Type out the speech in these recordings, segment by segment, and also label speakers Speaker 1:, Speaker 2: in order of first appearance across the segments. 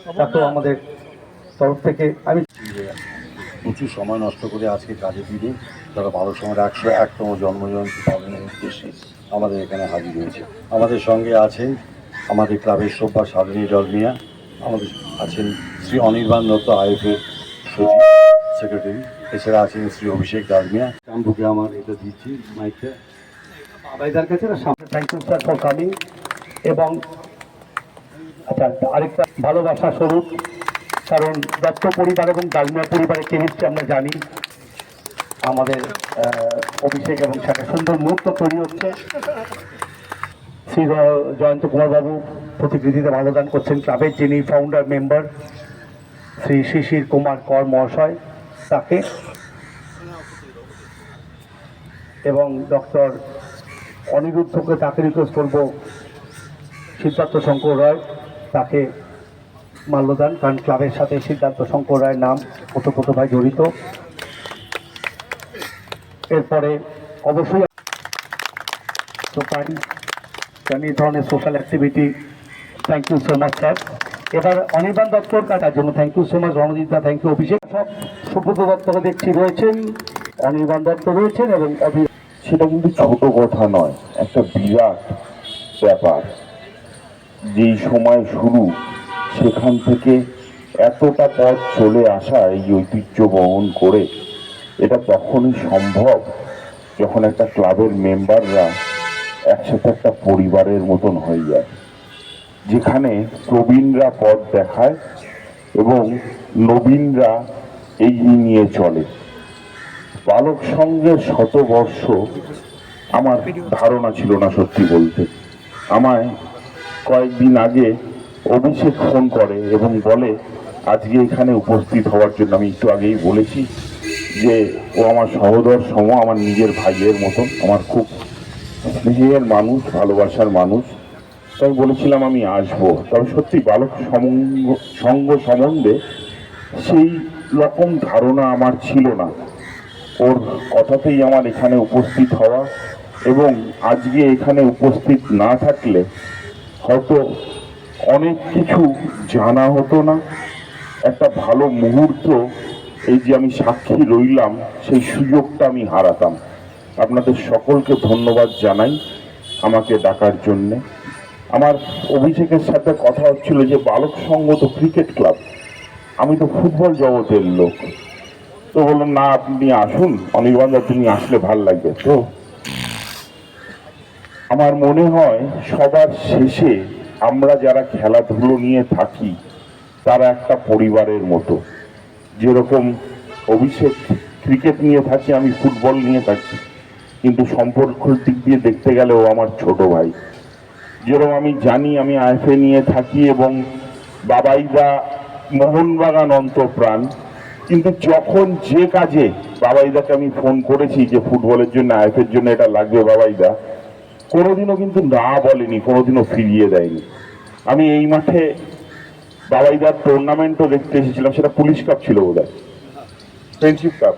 Speaker 1: তাতেও আমাদের তরফ থেকে আমি
Speaker 2: প্রচুর সময় নষ্ট করে আজকে কাজে ফিরে তারা ১১১তম জন্মজয়ন্তী পালনের উদ্দেশ্যে আমাদের এখানে হাজির হয়েছে। আমাদের সঙ্গে আছেন আমাদের ক্লাবের সভ্যা সাধনী জলমিয়া, আমাদের আছেন শ্রী অনির্বাণ দত্ত আইএফের সচিব সেক্রেটারি, এছাড়া আছেন শ্রী অভিষেক ডালমিয়া। কামবুকে আমার এটা দিচ্ছি মাইকটা
Speaker 1: আবাইদার কাছে না সামনে। Thank you sir for coming. এবং আচ্ছা, আরেকটা ভালোবাসা স্বরূপ, কারণ দত্ত পরিবার এবং ডালমিয়া পরিবারের কেমিস্ট্রি আমরা জানি। আমাদের অভিষেক এবং সেটা সুন্দর মুহূর্ত তৈরি হচ্ছে। শ্রী জয়ন্ত কুমার বাবু প্রতিকৃতিতে মাল্যদান করছেন ক্লাবের যিনি ফাউন্ডার মেম্বার শ্রী শিশির কুমার কর মহাশয় তাকে, এবং ডক্টর অনিরুদ্ধকে তাকে রিকোয়েস্ট করবো সিদ্ধার্থ শঙ্কর রায় তাকে মাল্যদান, কারণ ক্লাবের সাথে সিদ্ধার্থ শঙ্কর রায়ের নাম ওতপ্রোতভাবে জড়িত। এরপরে অবশ্যই এই ধরনের social activity, thank you so much sir. এবার অনির্বাণ দত্তর কাটার জন্য thank you so much Ranjit দা, থ্যাংক ইউ অভিষেক। সব সুব্রত দত্তকে দেখছি রয়েছেন, অনির্বাণ দত্ত রয়েছেন এবং
Speaker 3: সেটা কিন্তু ছোট কথা নয়, একটা বিরাট ব্যাপার। যেই সময় শুরু সেখান থেকে এতটা পথ চলে আসা এই ঐতিহ্য বহন করে, এটা তখনই সম্ভব যখন একটা ক্লাবের মেম্বাররা একসাথে একটা পরিবারের মতন হয়ে যায়, যেখানে প্রবীণরা পথ দেখায় এবং নবীনরা এগিয়ে নিয়ে চলে। বালক সংঘের শতবর্ষ আমার ধারণা ছিল না, সত্যি বলতে। আমায় কয়েকদিন আগে অভিষেক ফোন করে এবং বলে আজকে এখানে উপস্থিত হওয়ার জন্য। আমি একটু আগেই বলেছি যে ও আমার সহোদর সম, আমার নিজের ভাইয়ের মতন, আমার খুব স্নেহের মানুষ, ভালোবাসার মানুষ। তাই বলেছিলাম আমি আসবো। তবে সত্যি বালক সংঘ সম্বন্ধে সেই রকম ধারণা আমার ছিল না। ওর কথাতেই আমার এখানে উপস্থিত হওয়া, এবং আজকে এখানে উপস্থিত না থাকলে হয়তো অনেক কিছু জানা হতো না। একটা ভালো মুহূর্ত এই যে আমি সাক্ষী রইলাম, সেই সুযোগটা আমি হারাতাম। আপনাদের সকলকে ধন্যবাদ জানাই আমাকে ডাকার জন্যে। আমার অভিষেকের সাথে কথা হচ্ছিল যে বালক সংঘ তো ক্রিকেট ক্লাব, আমি তো ফুটবল জগতের লোক। তো বললাম না, আপনি আসুন অনির্বাণ দা, তুমি আসলে ভাল লাগবে। তো আমার মনে হয় সবার শেষে আমরা যারা খেলাধুলো নিয়ে থাকি তারা একটা পরিবারের মতো। যেরকম অভিষেক ক্রিকেট নিয়ে থাকি, আমি ফুটবল নিয়ে থাকি, কিন্তু সম্পর্কের দিক দিয়ে দেখতে গেলে ও আমার ছোট ভাই। যেরকম আমি জানি আমি আইএফএ নিয়ে থাকি এবং বাবাইদা মোহনবাগান অন্তঃপ্রাণ, কিন্তু যখন যে কাজে বাবাইদাকে আমি ফোন করেছি যে ফুটবলের জন্য আইএফএর জন্য এটা লাগবে বাবাইদা, কোনোদিনও কিন্তু না বলেনি, কোনোদিনও ফিরিয়ে দেয়নি। আমি এই মাঠে বাবাইদার টুর্নামেন্টও দেখতে এসেছিলাম, সেটা পুলিশ কাপ ছিল বোধহয়, ফ্রেন্ডশিপ কাপ।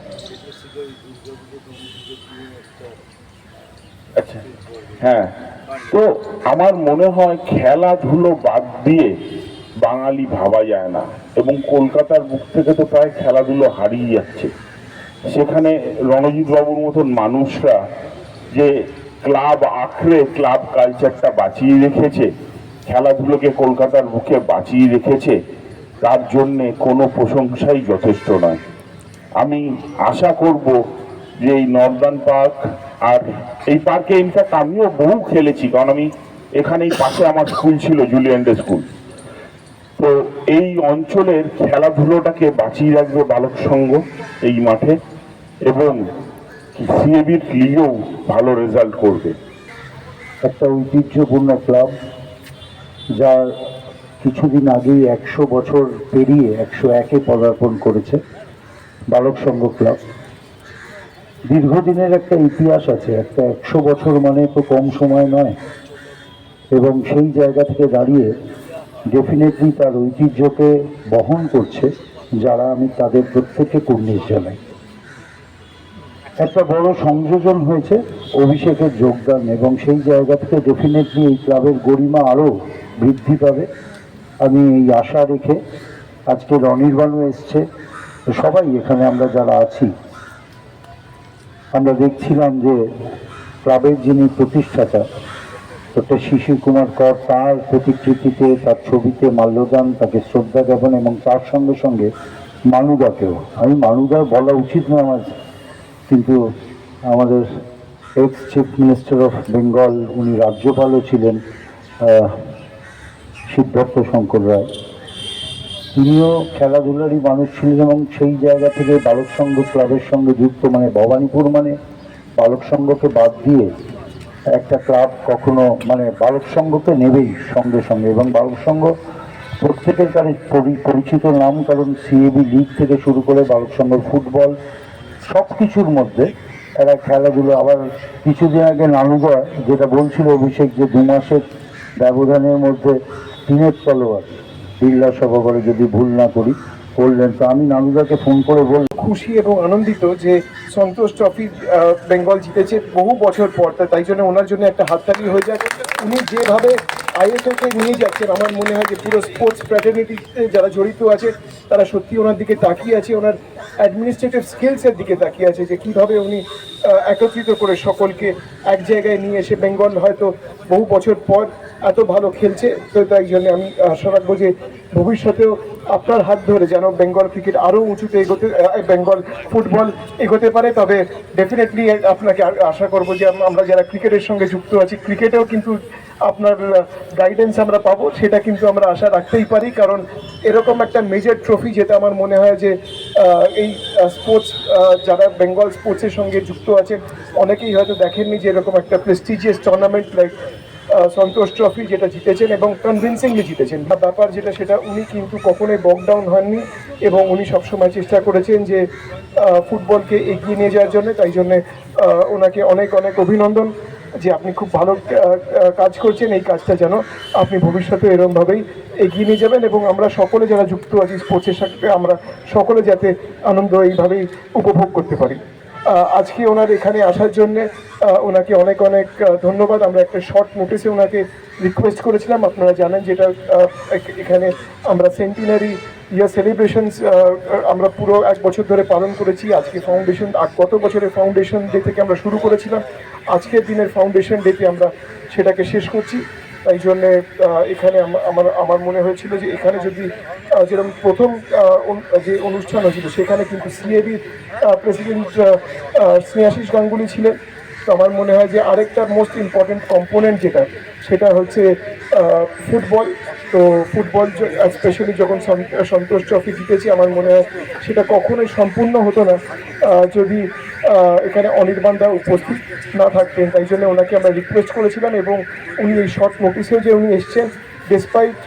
Speaker 3: আচ্ছা, হ্যাঁ। তো আমার মনে হয় খেলাধুলো বাদ দিয়ে বাঙালি ভাবা যায় না, এবং কলকাতার বুক থেকে তো প্রায় খেলাধুলো হারিয়ে যাচ্ছে। সেখানে রণজিৎ বাবুর মতন মানুষরা যে ক্লাব আঁকড়ে ক্লাব কালচারটা বাঁচিয়ে রেখেছে, খেলাধুলোকে কলকাতার বুকে বাঁচিয়ে রেখেছে, তার জন্যে কোনো প্রশংসাই যথেষ্ট নয়। আমি আশা করব যে এই নর্দার্ন পার্ক, আর এই পার্কে ইনফ্যাক্ট আমিও বহু খেলেছি, কারণ আমি এখানেই পাশে আমার স্কুল ছিল, জুলিয়ান ডে স্কুল। তো এই অঞ্চলের খেলাধুলোটাকে বাঁচিয়ে রাখবে বালক সংঘ এই মাঠে, এবং সিএবির লিগেও ভালো রেজাল্ট করবে।
Speaker 1: একটা ঐতিহ্যপূর্ণ ক্লাব, যার কিছুদিন আগেই 100 বছর পেরিয়ে 101-এ পদার্পণ করেছে বালক সংঘ ক্লাব। দীর্ঘদিনের একটা ইতিহাস আছে, একটা 100 বছর মানে তো কম সময় নয়, এবং সেই জায়গা থেকে দাঁড়িয়ে ডেফিনেটলি তার ঐতিহ্যকে বহন করছে যারা, আমি তাদের প্রত্যেককে কুর্নিশ জানাই। একটা বড় সংযোজন হয়েছে অভিষেকের যোগদান, এবং সেই জায়গা থেকে ডেফিনেটলি এই ক্লাবের গরিমা আরও বৃদ্ধি পাবে।
Speaker 4: আমি এই আশা রেখে আজকে অনির্বাণও এসছে, তো সবাই এখানে আমরা যারা আছি আমরা দেখছিলাম যে ক্লাবের যিনি প্রতিষ্ঠাতা ডক্টর শিশির কুমার কর, তার প্রতিকৃতিতে, তার ছবিতে মাল্যদান, তাকে শ্রদ্ধা জ্ঞাপন এবং তার সঙ্গে সঙ্গে মানুদাকেও, আমি মানুদা বলা উচিত না আমার, কিন্তু আমাদের x chief minister of Bengal, উনি রাজ্যপালও ছিলেন, সিদ্ধার্থ শঙ্কর রায়, তিনিও খেলাধুলারই মানুষ ছিলেন এবং সেই জায়গা থেকে বালক সংঘ ক্লাবের সঙ্গে যুক্ত, মানে ভবানীপুর মানে বালক সংঘকে বাদ দিয়ে একটা ক্লাব কখনো, মানে বালক সংঘকে নেবেই সঙ্গে সঙ্গে, এবং বালক সংঘ প্রত্যেকের কাছে পরিচিত নাম, কারণ সিএবি লিগ থেকে শুরু করে বালক সংঘ ফুটবল সব কিছুর মধ্যে এরা খেলাধুলো। আবার কিছুদিন আগে নানুদা যেটা বলছিল অভিষেক, যে 2 মাসের ব্যবধানের মধ্যে 3 তলোয়ার বিড়লা সভা করে যদি ভুল না করি বললেন, তো আমি নানুদাকে ফোন করে বললাম
Speaker 5: খুশি এবং আনন্দিত যে সন্তোষ ট্রফি বেঙ্গল জিতেছে বহু বছর পর, তাই জন্য ওনার জন্য একটা হাততালি হয়ে যায়। উনি যেভাবে আইএসএলকে নিয়ে যাচ্ছেন, আমার মনে হয় যে পুরো স্পোর্টস ফ্র্যাটার্নিটিতে যারা জড়িত আছে তারা সত্যি ওনার দিকে তাকিয়ে আছে, ওনার অ্যাডমিনিস্ট্রেটিভ স্কিলসের দিকে তাকিয়ে আছে, যে কীভাবে উনি একত্রিত করে সকলকে এক জায়গায় নিয়ে এসে বেঙ্গল হয়তো বহু বছর পর এত ভালো খেলছে। তো তাই জন্য আমি আশা রাখবো যে ভবিষ্যতেও আপনার হাত ধরে যেন বেঙ্গল ক্রিকেট আরও উঁচুতে এগোতে, বেঙ্গল ফুটবল এগোতে পারে। তবে ডেফিনেটলি আপনাকে আশা করবো যে আমরা যারা ক্রিকেটের সঙ্গে যুক্ত আছি, ক্রিকেটেও কিন্তু আপনার গাইডেন্স আমরা পাবো, সেটা কিন্তু আমরা আশা রাখতেই পারি, কারণ এরকম একটা মেজর ট্রফি, যেটা আমার মনে হয় যে এই স্পোর্টস যারা বেঙ্গল স্পোর্টসের সঙ্গে যুক্ত আছেন অনেকেই হয়তো দেখেননি, যে এরকম একটা প্রেস্টিজিয়াস টুর্নামেন্ট লাইক সন্তোষ ট্রফি যেটা জিতেছেন এবং কনভিনসিংলি জিতেছেন। ব্যাপার যেটা, সেটা উনি কিন্তু কখনোই বক ডাউন হননি এবং উনি সবসময় চেষ্টা করেছেন যে ফুটবলকে এগিয়ে নিয়ে যাওয়ার জন্য। তাই জন্যে ওনাকে অনেক অনেক অভিনন্দন যে আপনি খুব ভালো কাজ করছেন, এই কাজটা যেন আপনি ভবিষ্যতে এরকমভাবেই এগিয়ে নিয়ে যাবেন এবং আমরা সকলে যারা যুক্ত আছি স্পোর্টসের সাথে, আমরা সকলে যাতে আনন্দ এইভাবেই উপভোগ করতে পারি। আজকে ওনার এখানে আসার জন্যে ওনাকে অনেক অনেক ধন্যবাদ। আমরা একটা শর্ট নোটিসে ওনাকে রিকোয়েস্ট করেছিলাম, আপনারা জানেন যেটা এখানে আমরা সেন্টিনারি ইয়ার সেলিব্রেশনস আমরা পুরো 1 বছর ধরে পালন করেছি। আজকে ফাউন্ডেশন, গত বছরের ফাউন্ডেশন ডে থেকে আমরা শুরু করেছিলাম, আজকের দিনের ফাউন্ডেশন ডেতে আমরা সেটাকে শেষ করছি। তাই জন্যে এখানে আমার মনে হয়েছিল যে এখানে যদি যেরকম প্রথম যে অনুষ্ঠান হয়েছিল সেখানে কিন্তু সিএবির প্রেসিডেন্ট স্নেহাশিস গাঙ্গুলি ছিলেন। তো আমার মনে হয় যে আরেকটা মোস্ট ইম্পর্টেন্ট কম্পোনেন্ট যেটা, সেটা হচ্ছে ফুটবল। তো ফুটবল স্পেশালি যখন সন্তোষ ট্রফি জিতেছি, আমার মনে হয় সেটা কখনোই সম্পূর্ণ হতো না যদি এখানে অনির্বাণ দা উপস্থিত না থাকতেন। তাই জন্য ওনাকে আমরা রিকোয়েস্ট করেছিলাম এবং উনি এই শর্ট নোটিসেও যে উনি এসছেন ডিসপাইট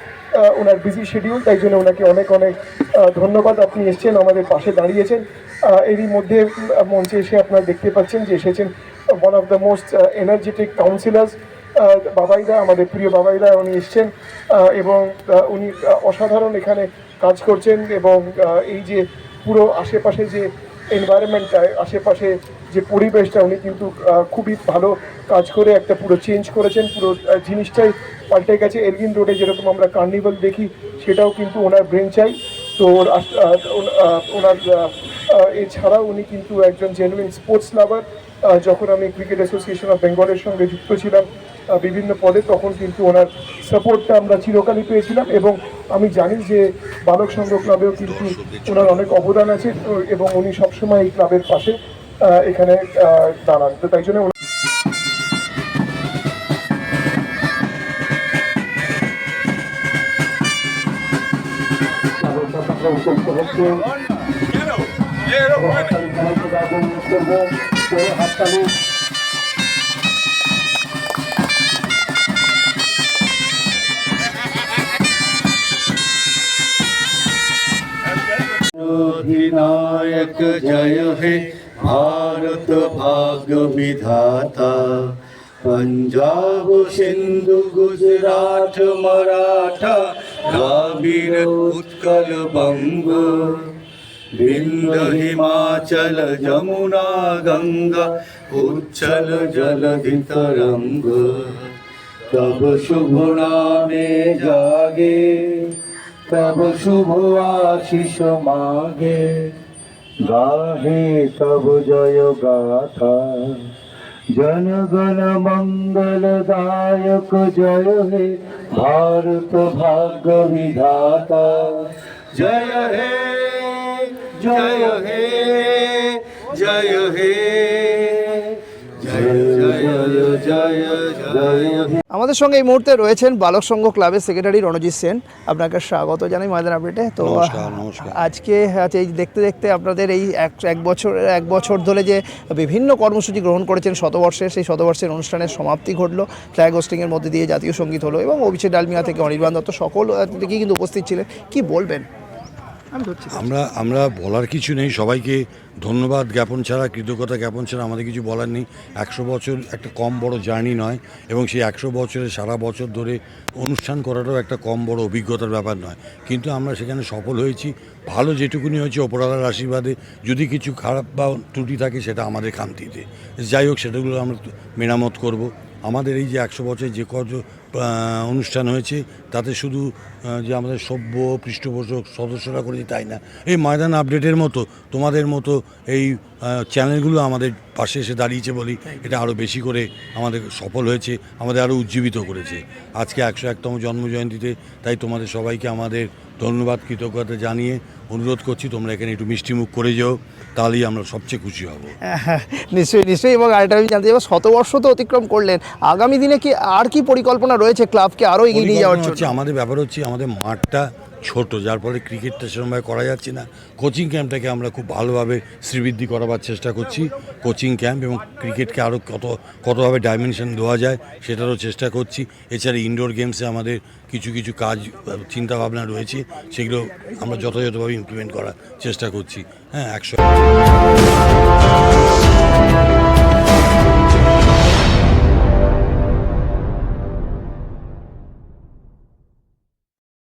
Speaker 5: ওনার বিজি শিডিউল, তাই জন্য ওনাকে অনেক অনেক ধন্যবাদ। আপনি এসছেন, আমাদের পাশে দাঁড়িয়েছেন। এরই মধ্যে মঞ্চে এসে আপনারা দেখতে পাচ্ছেন যে এসেছেন one of the most energetic councillors বাবাইদা, আমাদের প্রিয় বাবাইদা, উনি এসছেন এবং উনি অসাধারণ এখানে কাজ করছেন এবং এই যে পুরো আশেপাশে যে এনভায়রনমেন্টটা, আশেপাশে যে পরিবেশটা, উনি কিন্তু খুবই ভালো কাজ করে একটা পুরো চেঞ্জ করেছেন, পুরো জিনিসটাই পাল্টে গেছে। এলগিন রোডে যেরকম আমরা কার্নিভাল দেখি, সেটাও কিন্তু ওনার ব্রেন চাই। তো ওনার এছাড়াও উনি কিন্তু একজন জেনুইন স্পোর্টস লাভার। যখন আমি ক্রিকেট অ্যাসোসিয়েশন অফ বেঙ্গলের সঙ্গে যুক্ত ছিলাম বিভিন্ন পদে, তখন কিন্তু ওনার সাপোর্টটা আমরা চিরকালই পেয়েছিলাম এবং আমি জানি যে বালক সংঘ ক্লাবেও কিন্তু ওনার অনেক অবদান আছে এবং উনি সবসময় এই ক্লাবের পাশে এখানে দাঁড়ান। তো তাই জন্য হাততালি
Speaker 6: अधिनायक जय हे भारत भाग्य विधाता, पंजाब सिंधु गुजरात मराठा द्राविड़ उत्कल बंग, विंध्य हिमाचल जमुना गंगा उच्छल जलधि तरंग, तब शुभ नामे जागे, तब शुभ आशीष मागे,
Speaker 4: गाहे तब जय गाथा, जनगण मंगलदायक जय हे भारत भाग्य विधाता।
Speaker 6: जय हे जय हे जय हे जय जय जय जय हे।
Speaker 7: আমাদের সঙ্গে এই মুহূর্তে রয়েছেন বালক সংঘ ক্লাবের সেক্রেটারি রণজিৎ সেন। আপনাকে স্বাগত জানাই ময়দান আপডেটে। তো আজকে এই দেখতে দেখতে আপনাদের এই এক বছর ধরে যে বিভিন্ন কর্মসূচি গ্রহণ করেছেন শতবর্ষের, সেই শতবর্ষের অনুষ্ঠানের সমাপ্তি ঘটলো, ফ্ল্যাগ হোস্টিংয়ের মধ্যে দিয়ে জাতীয় সঙ্গীত হলো এবং অভিষেক ডালমিয়া থেকে অনির্বাণ দত্ত সকল থেকেই কিন্তু উপস্থিত ছিলেন। কি বলবেন?
Speaker 2: আমরা বলার কিছু নেই, সবাইকে ধন্যবাদ জ্ঞাপন ছাড়া, কৃতজ্ঞতা জ্ঞাপন ছাড়া আমাদের কিছু বলার নেই। 100 বছর একটা কম বড় জার্নি নয় এবং সেই 100 বছরে সারা বছর ধরে অনুষ্ঠান করাটাও একটা কম বড় অভিজ্ঞতার ব্যাপার নয়, কিন্তু আমরা সেখানে সফল হয়েছি। ভালো যেটুকুনি হয়েছে ওপরওয়ালার আশীর্বাদে, যদি কিছু খারাপ বা ত্রুটি থাকে সেটা আমাদের খামতিতে। যাই হোক, সেটাগুলো আমরা মেরামত করব। আমাদের এই যে 100 বছর যে কত অনুষ্ঠান হয়েছে তাতে শুধু যে আমাদের সভ্য পৃষ্ঠপোষক সদস্যরা করেছে তাই না, এই ময়দান আপডেটের মতো তোমাদের মতো এই চ্যানেলগুলো আমাদের পাশে এসে দাঁড়িয়েছে বলেই এটা আরও বেশি করে আমাদের সফল হয়েছে, আমাদের আরও উজ্জীবিত করেছে আজকে 101তম জন্মজয়ন্তীতে। তাই তোমাদের সবাইকে আমাদের ধন্যবাদ কৃতজ্ঞতা জানিয়ে অনুরোধ করছি তোমরা এখানে একটু মিষ্টিমুখ করে যাও, তাহলেই আমরা সবচেয়ে খুশি হব।
Speaker 7: নিশ্চয়ই নিশ্চয়ই। এবং আরেকটা আমি জানতে চাইবো, শতবর্ষ তো অতিক্রম করলেন, আগামী দিনে কি আর কি পরিকল্পনা রয়েছে ক্লাবকে আরও এগিয়ে নিয়ে যাওয়ার জন্য?
Speaker 2: আমাদের ব্যাপার হচ্ছে আমাদের মাঠটা ছোট, যার ফলে ক্রিকেটটা সেরকমভাবে করা যাচ্ছে না। কোচিং ক্যাম্পটাকে আমরা খুব ভালোভাবে শ্রীবৃদ্ধি করাবার চেষ্টা করছি, কোচিং ক্যাম্প, এবং ক্রিকেটকে আরও কতভাবে ডাইমেনশন দেওয়া যায় সেটারও চেষ্টা করছি। এছাড়া ইনডোর গেমসে আমাদের কিছু কিছু কাজ চিন্তাভাবনা রয়েছে, সেগুলো আমরা যথাযথভাবে ইমপ্লিমেন্ট করার চেষ্টা করছি। হ্যাঁ, 100